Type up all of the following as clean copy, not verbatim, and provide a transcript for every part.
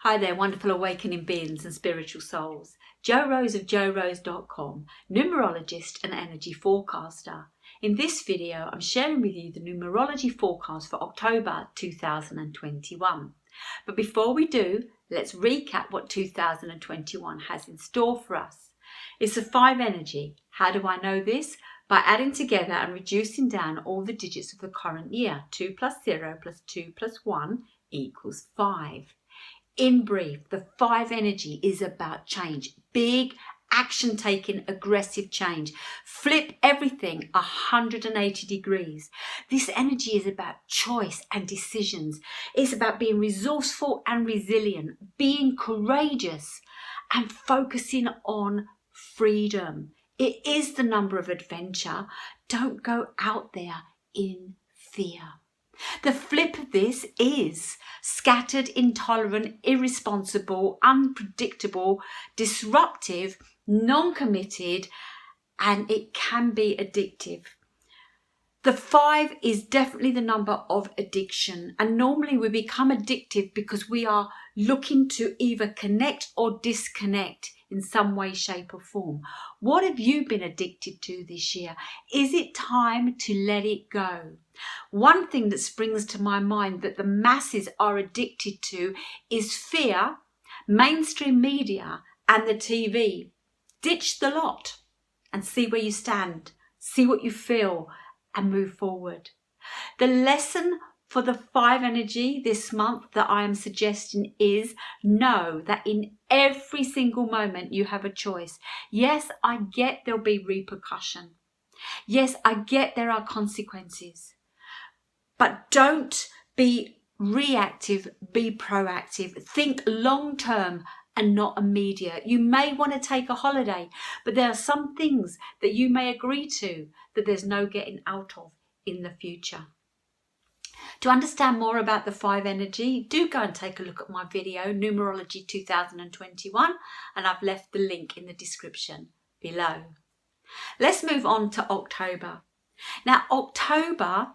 Hi there, wonderful awakening beings and spiritual souls. Jo Rose of JoRose.com, numerologist and energy forecaster. In this video, I'm sharing with you the numerology forecast for October 2021. But before we do, let's recap what 2021 has in store for us. It's a 5 energy. How do I know this? By adding together and reducing down all the digits of the current year. 2 plus 0 plus 2 plus 1 equals 5. In brief, the 5 energy is about change. Big, action-taking, aggressive change. Flip everything 180 degrees. This energy is about choice and decisions. It's about being resourceful and resilient, being courageous and focusing on freedom. It is the number of adventure. Don't go out there in fear. The flip of this is scattered, intolerant, irresponsible, unpredictable, disruptive, non-committed, and it can be addictive. The 5 is definitely the number of addiction, and normally we become addictive because we are looking to either connect or disconnect in some way, shape or form. What have you been addicted to this year? Is it time to let it go? One thing that springs to my mind that the masses are addicted to is fear, mainstream media and the TV. Ditch the lot and see where you stand, see what you feel and move forward. The lesson for the 5 energy this month that I am suggesting is know that in every single moment you have a choice. Yes, I get there'll be repercussion. Yes, I get there are consequences. But don't be reactive, be proactive. Think long term and not immediate. You may want to take a holiday, but there are some things that you may agree to that there's no getting out of in the future. To understand more about the 5 energy, do go and take a look at my video, Numerology 2021, and I've left the link in the description below. Let's move on to October. Now, October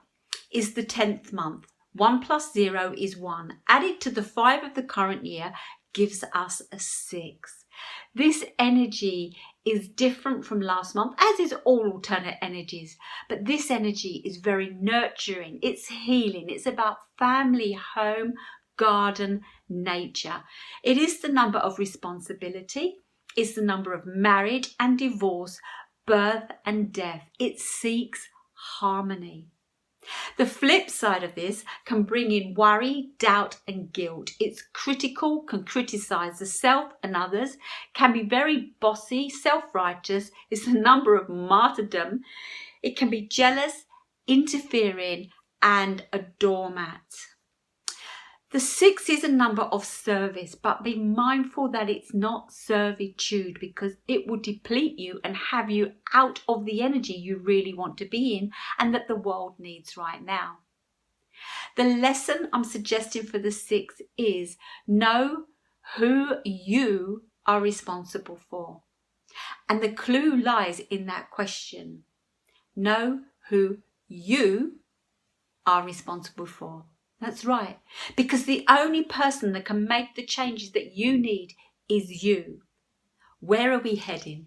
is the 10th month. 1 plus 0 is 1. Added to the 5 of the current year gives us a 6. This energy is different from last month, as is all alternate energies, but this energy is very nurturing, it's healing, it's about family, home, garden, nature. It is the number of responsibility, it's the number of marriage and divorce, birth and death. It seeks harmony. The flip side of this can bring in worry, doubt and guilt. It's critical, can criticize the self and others, can be very bossy, self-righteous. It's the number of martyrdom. It can be jealous, interfering and a doormat. The 6 is a number of service, but be mindful that it's not servitude because it will deplete you and have you out of the energy you really want to be in and that the world needs right now. The lesson I'm suggesting for the 6 is know who you are responsible for. And the clue lies in that question. Know who you are responsible for. That's right, because the only person that can make the changes that you need is you. Where are we heading?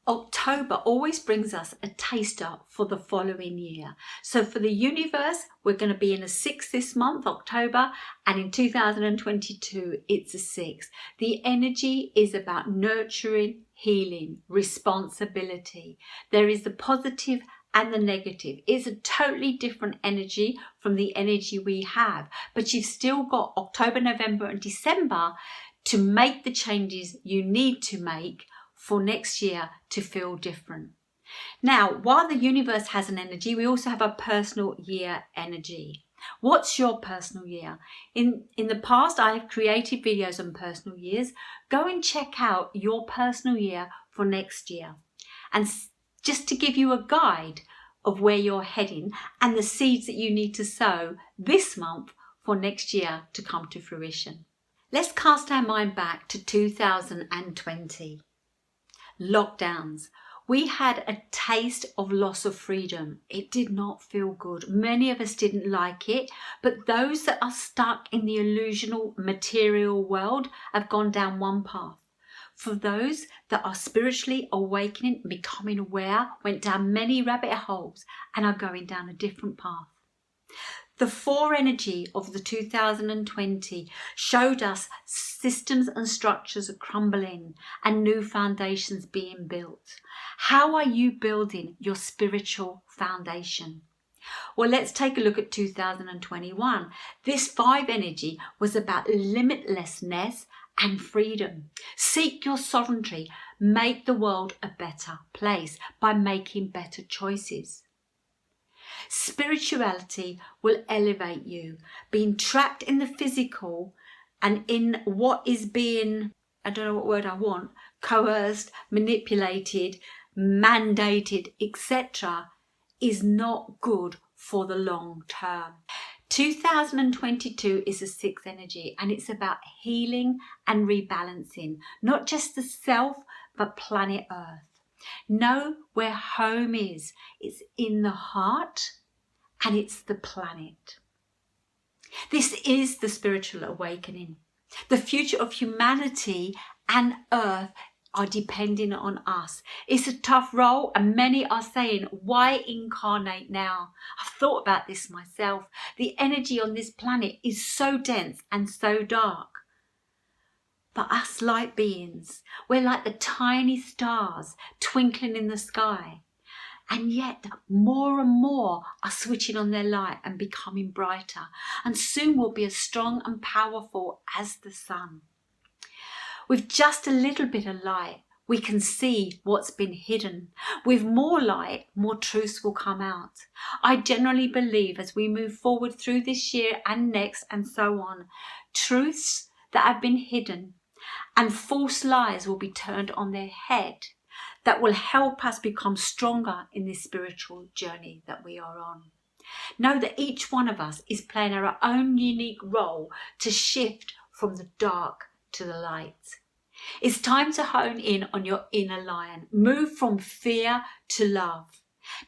October always brings us a taster for the following year. So for the universe, we're going to be in a 6 this month, October, and in 2022, it's a 6. The energy is about nurturing, healing, responsibility. There is the positive and the negative. It's a totally different energy from the energy we have, but you've still got October, November and December to make the changes you need to make for next year to feel different. Now, while the universe has an energy, we also have a personal year energy. What's your personal year? In the past, I have created videos on personal years. Go and check out your personal year for next year. And just to give you a guide of where you're heading and the seeds that you need to sow this month for next year to come to fruition. Let's cast our mind back to 2020. Lockdowns. We had a taste of loss of freedom. It did not feel good. Many of us didn't like it, but those that are stuck in the illusional material world have gone down one path. For those that are spiritually awakening and becoming aware, went down many rabbit holes and are going down a different path. The 4 energy of the 2020 showed us systems and structures are crumbling and new foundations being built. How are you building your spiritual foundation? Well, let's take a look at 2021. This 5 energy was about limitlessness and freedom. Seek your sovereignty. Make the world a better place by making better choices. Spirituality will elevate you. Being trapped in the physical and in what is being, I don't know what word I want, coerced, manipulated, mandated, etc. is not good for the long term. 2022 is a 6th energy, and it's about healing and rebalancing, not just the self, but planet Earth. Know where home is. It's in the heart and it's the planet. This is the spiritual awakening. The future of humanity and Earth are depending on us. It's a tough role, and many are saying, why incarnate now? I've thought about this myself. The energy on this planet is so dense and so dark. But us light beings, we're like the tiny stars twinkling in the sky. And yet more and more are switching on their light and becoming brighter. And soon we'll be as strong and powerful as the sun. With just a little bit of light, we can see what's been hidden. With more light, more truths will come out. I generally believe as we move forward through this year and next and so on, truths that have been hidden and false lies will be turned on their head. That will help us become stronger in this spiritual journey that we are on. Know that each one of us is playing our own unique role to shift from the dark to the light. It's time to hone in on your inner lion. Move from fear to love.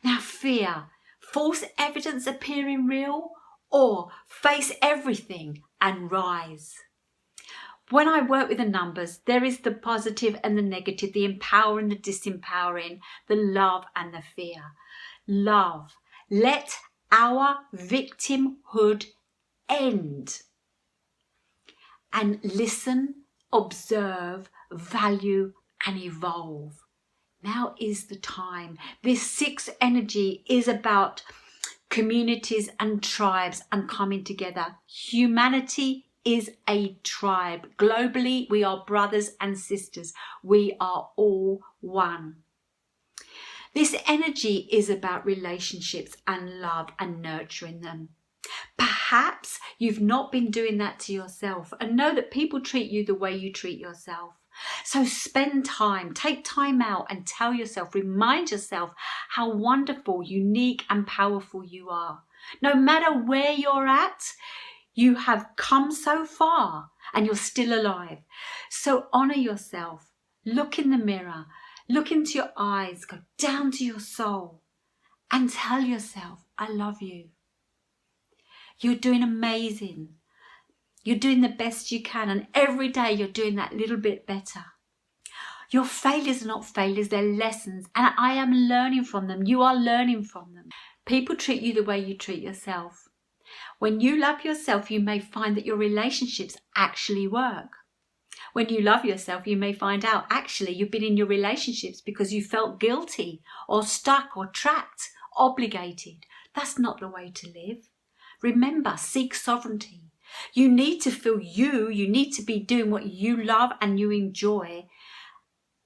Now fear, false evidence appearing real, or face everything and rise. When I work with the numbers, there is the positive and the negative, the empowering, the disempowering, the love and the fear. Love. Let our victimhood end. And listen, observe, value and evolve. Now is the time. This 6th energy is about communities and tribes and coming together. Humanity is a tribe. Globally, we are brothers and sisters. We are all one. This energy is about relationships and love and nurturing them. Perhaps you've not been doing that to yourself, and know that people treat you the way you treat yourself. So spend time, take time out and tell yourself, remind yourself how wonderful, unique and powerful you are. No matter where you're at, you have come so far and you're still alive. So honor yourself. Look in the mirror. Look into your eyes. Go down to your soul and tell yourself, I love you. You're doing amazing. You're doing the best you can, and every day you're doing that little bit better. Your failures are not failures, they're lessons, and I am learning from them. You are learning from them. People treat you the way you treat yourself. When you love yourself, you may find that your relationships actually work. When you love yourself, you may find out actually you've been in your relationships because you felt guilty or stuck or trapped, obligated. That's not the way to live. Remember, seek sovereignty. You need to feel you need to be doing what you love and you enjoy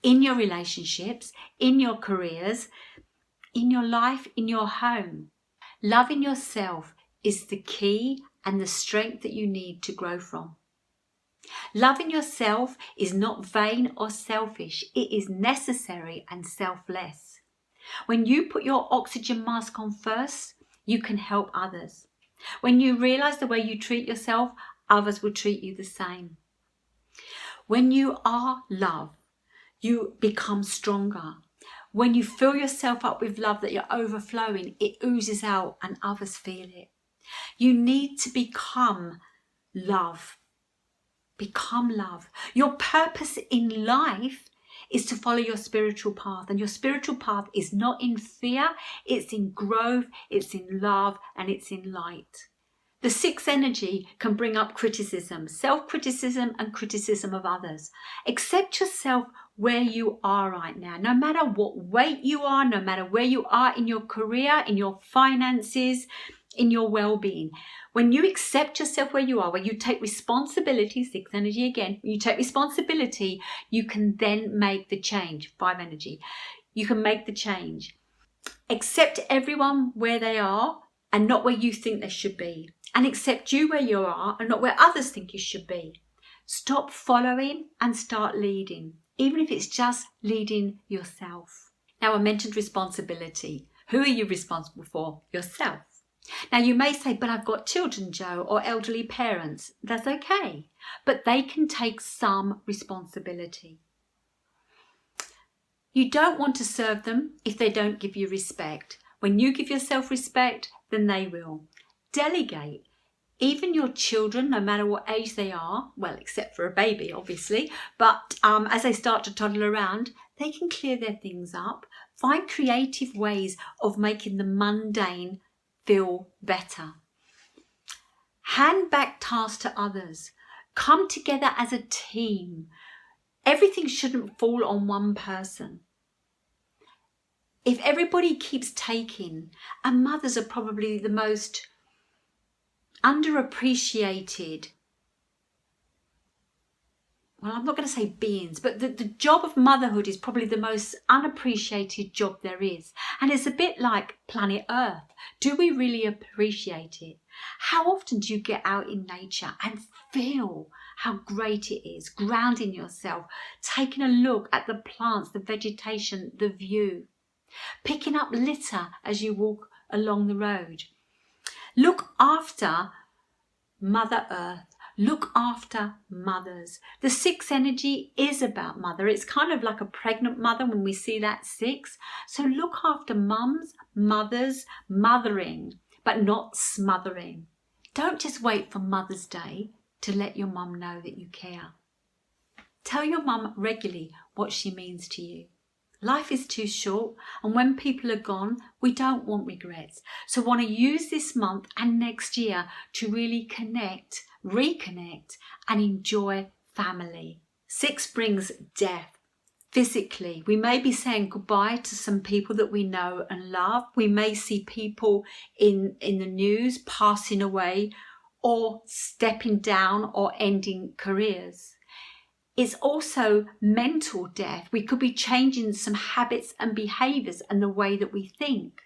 in your relationships, in your careers, in your life, in your home. Loving yourself is the key and the strength that you need to grow from. Loving yourself is not vain or selfish. It is necessary and selfless. When you put your oxygen mask on first, you can help others. When you realize the way you treat yourself, others will treat you the same. When you are love, you become stronger. When you fill yourself up with love that you're overflowing, it oozes out and others feel it. You need to become love. Become love. Your purpose in life is to follow your spiritual path, and your spiritual path is not in fear, it's in growth, it's in love, and it's in light. The sixth energy can bring up criticism, self-criticism and criticism of others. Accept yourself where you are right now, no matter what weight you are, no matter where you are in your career, in your finances, in your well-being. When you accept yourself where you are, when you take responsibility, sixth energy again, when you take responsibility, you can then make the change, five energy. You can make the change. Accept everyone where they are and not where you think they should be. And accept you where you are and not where others think you should be. Stop following and start leading, even if it's just leading yourself. Now, I mentioned responsibility. Who are you responsible for? Yourself. Now, you may say, but I've got children, Joe, or elderly parents. That's okay, but they can take some responsibility. You don't want to serve them if they don't give you respect. When you give yourself respect, then they will. Delegate. Even your children, no matter what age they are, well, except for a baby, obviously, but as they start to toddle around, they can clear their things up. Find creative ways of making the mundane feel better. Hand back tasks to others. Come together as a team. Everything shouldn't fall on one person. If everybody keeps taking, and mothers are probably the most underappreciated, well, I'm not going to say beings, but the job of motherhood is probably the most unappreciated job there is. And it's a bit like planet Earth. Do we really appreciate it? How often do you get out in nature and feel how great it is? Grounding yourself, taking a look at the plants, the vegetation, the view. Picking up litter as you walk along the road. Look after Mother Earth. Look after mothers. The sixth energy is about mother. It's kind of like a pregnant mother when we see that six. So look after mums, mothers, mothering, but not smothering. Don't just wait for Mother's Day to let your mum know that you care. Tell your mum regularly what she means to you. Life is too short, and when people are gone, we don't want regrets. So want to use this month and next year to really connect, reconnect, and enjoy family. Six brings death. Physically, we may be saying goodbye to some people that we know and love. We may see people in the news passing away or stepping down or ending careers. It's also mental death. We could be changing some habits and behaviours and the way that we think.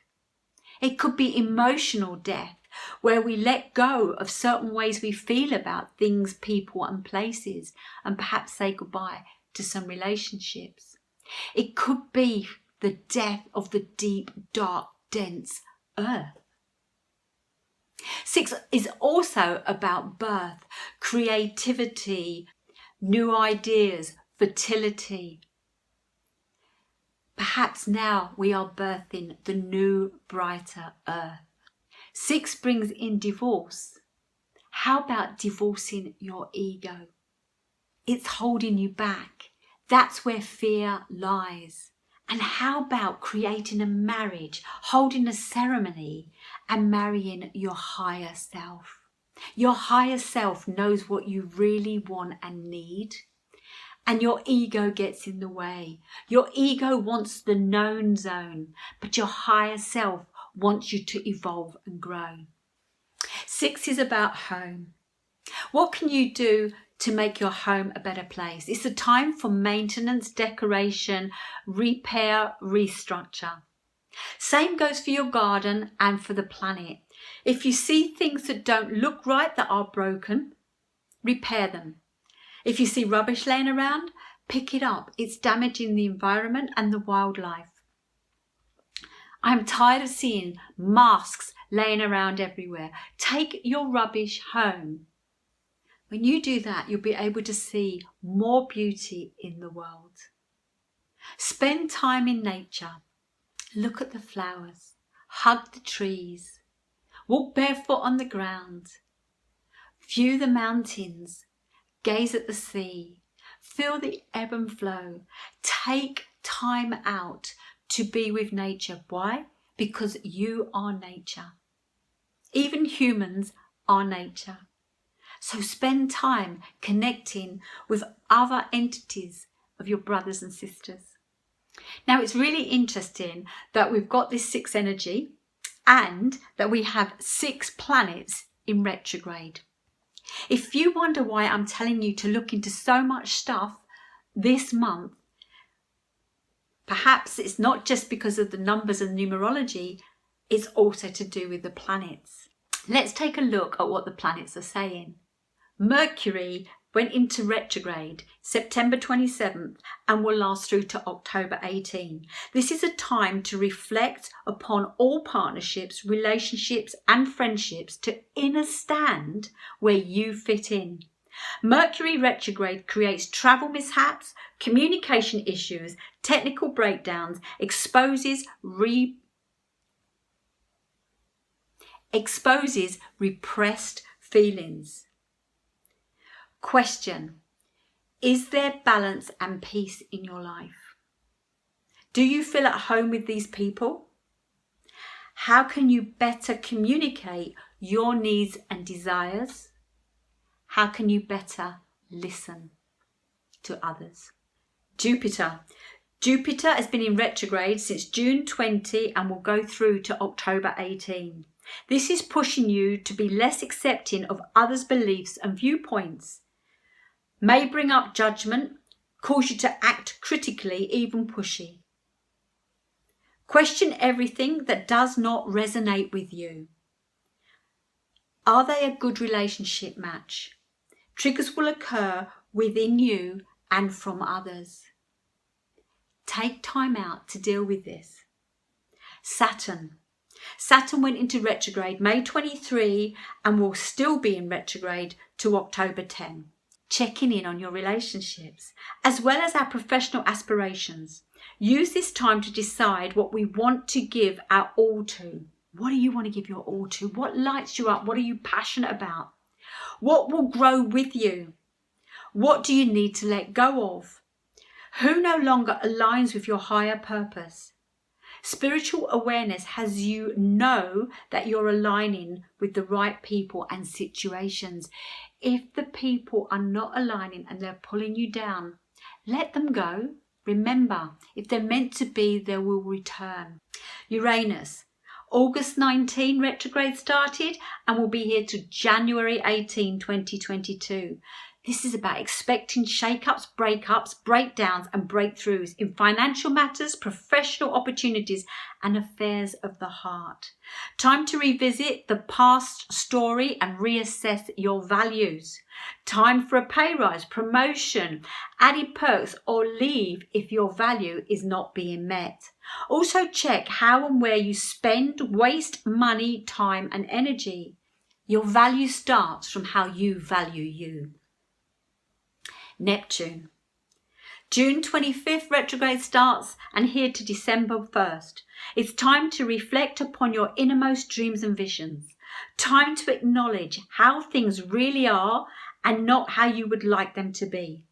It could be emotional death, where we let go of certain ways we feel about things, people and places, and perhaps say goodbye to some relationships. It could be the death of the deep, dark, dense earth. Six is also about birth, creativity, new ideas, fertility. Perhaps now we are birthing the new, brighter earth. Six brings in divorce. How about divorcing your ego? It's holding you back. That's where fear lies. And how about creating a marriage, holding a ceremony and marrying your higher self? Your higher self knows what you really want and need, and your ego gets in the way. Your ego wants the known zone, but your higher self wants you to evolve and grow. Six is about home. What can you do to make your home a better place? It's a time for maintenance, decoration, repair, restructure. Same goes for your garden and for the planet. If you see things that don't look right, that are broken, repair them. If you see rubbish laying around, pick it up. It's damaging the environment and the wildlife. I'm tired of seeing masks laying around everywhere. Take your rubbish home. When you do that, you'll be able to see more beauty in the world. Spend time in nature. Look at the flowers. Hug the trees. Walk barefoot on the ground. View the mountains. Gaze at the sea. Feel the ebb and flow. Take time out to be with nature. Why? Because you are nature. Even humans are nature. So spend time connecting with other entities of your brothers and sisters. Now it's really interesting that we've got this 6 energy and that we have 6 planets in retrograde. If you wonder why I'm telling you to look into so much stuff this month, perhaps it's not just because of the numbers and numerology, it's also to do with the planets. Let's take a look at what the planets are saying. Mercury went into retrograde September 27th and will last through to October 18. This is a time to reflect upon all partnerships, relationships and friendships to understand where you fit in. Mercury retrograde creates travel mishaps, communication issues, technical breakdowns, exposes repressed feelings. Question: is there balance and peace in your life? Do you feel at home with these people? How can you better communicate your needs and desires? How can you better listen to others? Jupiter has been in retrograde since June 20 and will go through to October 18. This is pushing you to be less accepting of others' beliefs and viewpoints. May bring up judgment, cause you to act critically, even pushy. Question everything that does not resonate with you. Are they a good relationship match? Triggers will occur within you and from others. Take time out to deal with this. Saturn went into retrograde May 23 and will still be in retrograde to October 10. Checking in on your relationships, as well as our professional aspirations. Use this time to decide what we want to give our all to. What do you want to give your all to? What lights you up? What are you passionate about? What will grow with you? What do you need to let go of? Who no longer aligns with your higher purpose? Spiritual awareness has you know that you're aligning with the right people and situations. If the people are not aligning and they're pulling you down, let them go. Remember, if they're meant to be, they will return. Uranus, August 19 retrograde started and will be here to January 18, 2022. This is about expecting shake-ups, breakups, breakdowns and breakthroughs in financial matters, professional opportunities and affairs of the heart. Time to revisit the past story and reassess your values. Time for a pay rise, promotion, added perks or leave if your value is not being met. Also check how and where you spend, waste money, time and energy. Your value starts from how you value you. Neptune. June 25th retrograde starts and here to December 1st. It's time to reflect upon your innermost dreams and visions. Time to acknowledge how things really are and not how you would like them to be.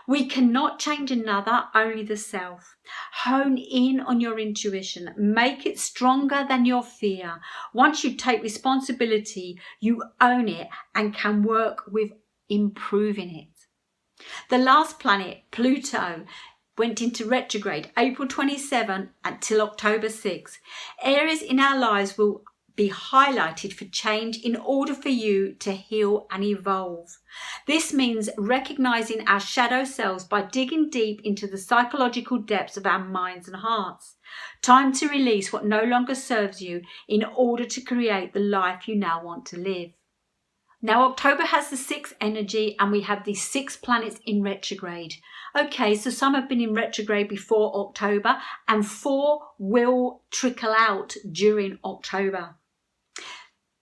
We cannot change another, only the self. Hone in on your intuition. Make it stronger than your fear. Once you take responsibility, you own it and can work with improving it. The last planet, Pluto, went into retrograde April 27 until October 6. Areas in our lives will be highlighted for change in order for you to heal and evolve. This means recognizing our shadow selves by digging deep into the psychological depths of our minds and hearts. Time to release what no longer serves you in order to create the life you now want to live. Now October has the 6th energy and we have these 6 planets in retrograde. Okay, so some have been in retrograde before October and 4 will trickle out during October.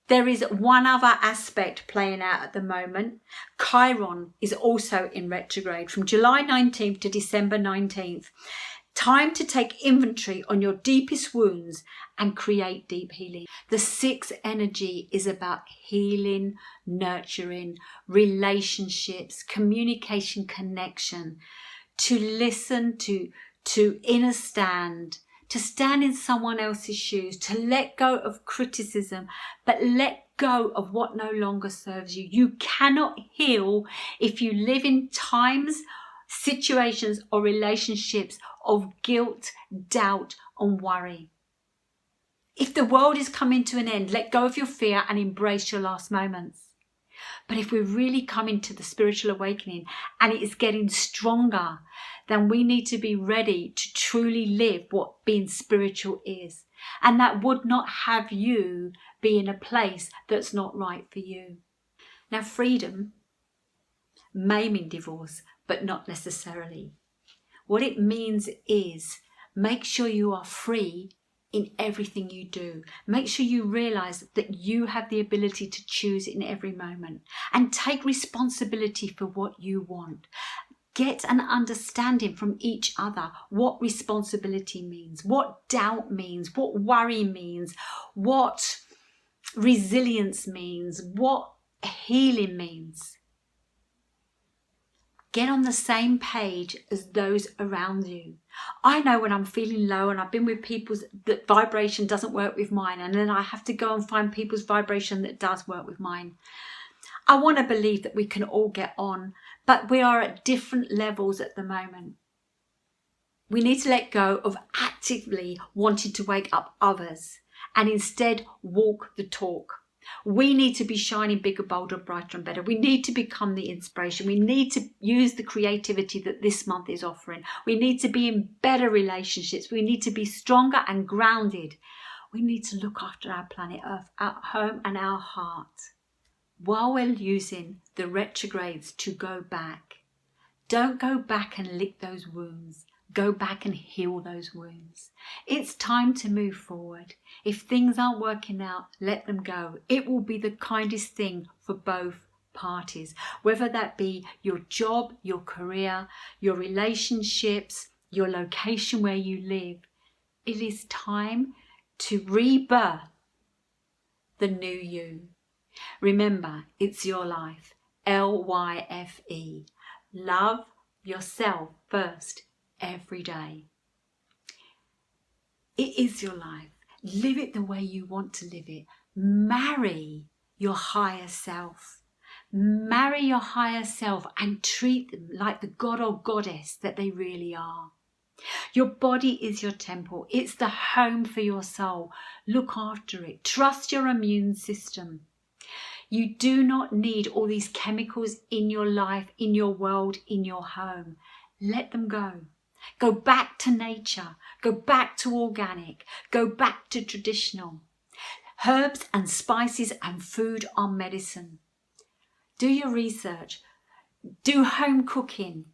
There is one other aspect playing out at the moment. Chiron is also in retrograde from July 19th to December 19th. Time to take inventory on your deepest wounds and create deep healing. The sixth energy is about healing, nurturing, relationships, communication, connection, to listen, to inner stand, to stand in someone else's shoes, to let go of criticism, but let go of what no longer serves you. You cannot heal if you live in times, situations, or relationships of guilt, doubt, and worry. If the world is coming to an end, let go of your fear and embrace your last moments. But if we're really coming to the spiritual awakening and it is getting stronger, then we need to be ready to truly live what being spiritual is. And that would not have you be in a place that's not right for you. Now, freedom may mean divorce, but not necessarily. What it means is make sure you are free in everything you do. Make sure you realize that you have the ability to choose in every moment and take responsibility for what you want. Get an understanding from each other what responsibility means, what doubt means, what worry means, what resilience means, what healing means. Get on the same page as those around you. I know when I'm feeling low and I've been with people's that vibration doesn't work with mine, and then I have to go and find people's vibration that does work with mine. I want to believe that we can all get on, but we are at different levels at the moment. We need to let go of actively wanting to wake up others and instead walk the talk. We need to be shining bigger, bolder, brighter and better. We need to become the inspiration. We need to use the creativity that this month is offering. We need to be in better relationships. We need to be stronger and grounded. We need to look after our planet Earth, our home and our heart, while we're using the retrogrades to go back. Don't go back and lick those wounds. Go back and heal those wounds. It's time to move forward. If things aren't working out, let them go. It will be the kindest thing for both parties, whether that be your job, your career, your relationships, your location where you live. It is time to rebirth the new you. Remember, it's your life. LYFE. Love yourself first. Every day. It is your life. Live it the way you want to live it. Marry your higher self. Marry your higher self and treat them like the god or goddess that they really are. Your body is your temple. It's the home for your soul. Look after it. Trust your immune system. You do not need all these chemicals in your life, in your world, in your home. Let them go. Go back to nature, go back to organic, go back to traditional. Herbs and spices and food are medicine. Do your research, do home cooking.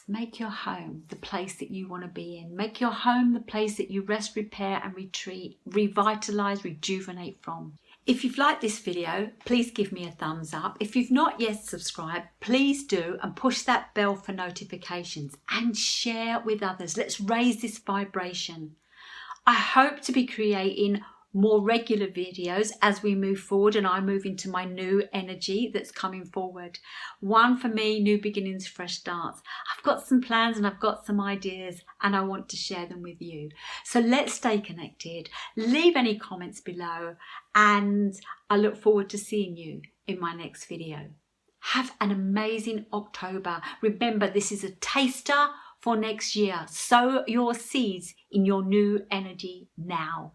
Make your home the place that you want to be in. Make your home the place that you rest, repair and retreat, revitalize, rejuvenate from. If you've liked this video, please give me a thumbs up. If you've not yet subscribed, please do, and push that bell for notifications and share with others. Let's raise this vibration. I hope to be creating more regular videos as we move forward and I move into my new energy that's coming forward. One for me, new beginnings, fresh starts. I've got some plans and I've got some ideas and I want to share them with you. So let's stay connected. Leave any comments below and I look forward to seeing you in my next video. Have an amazing October. Remember, this is a taster for next year. Sow your seeds in your new energy now.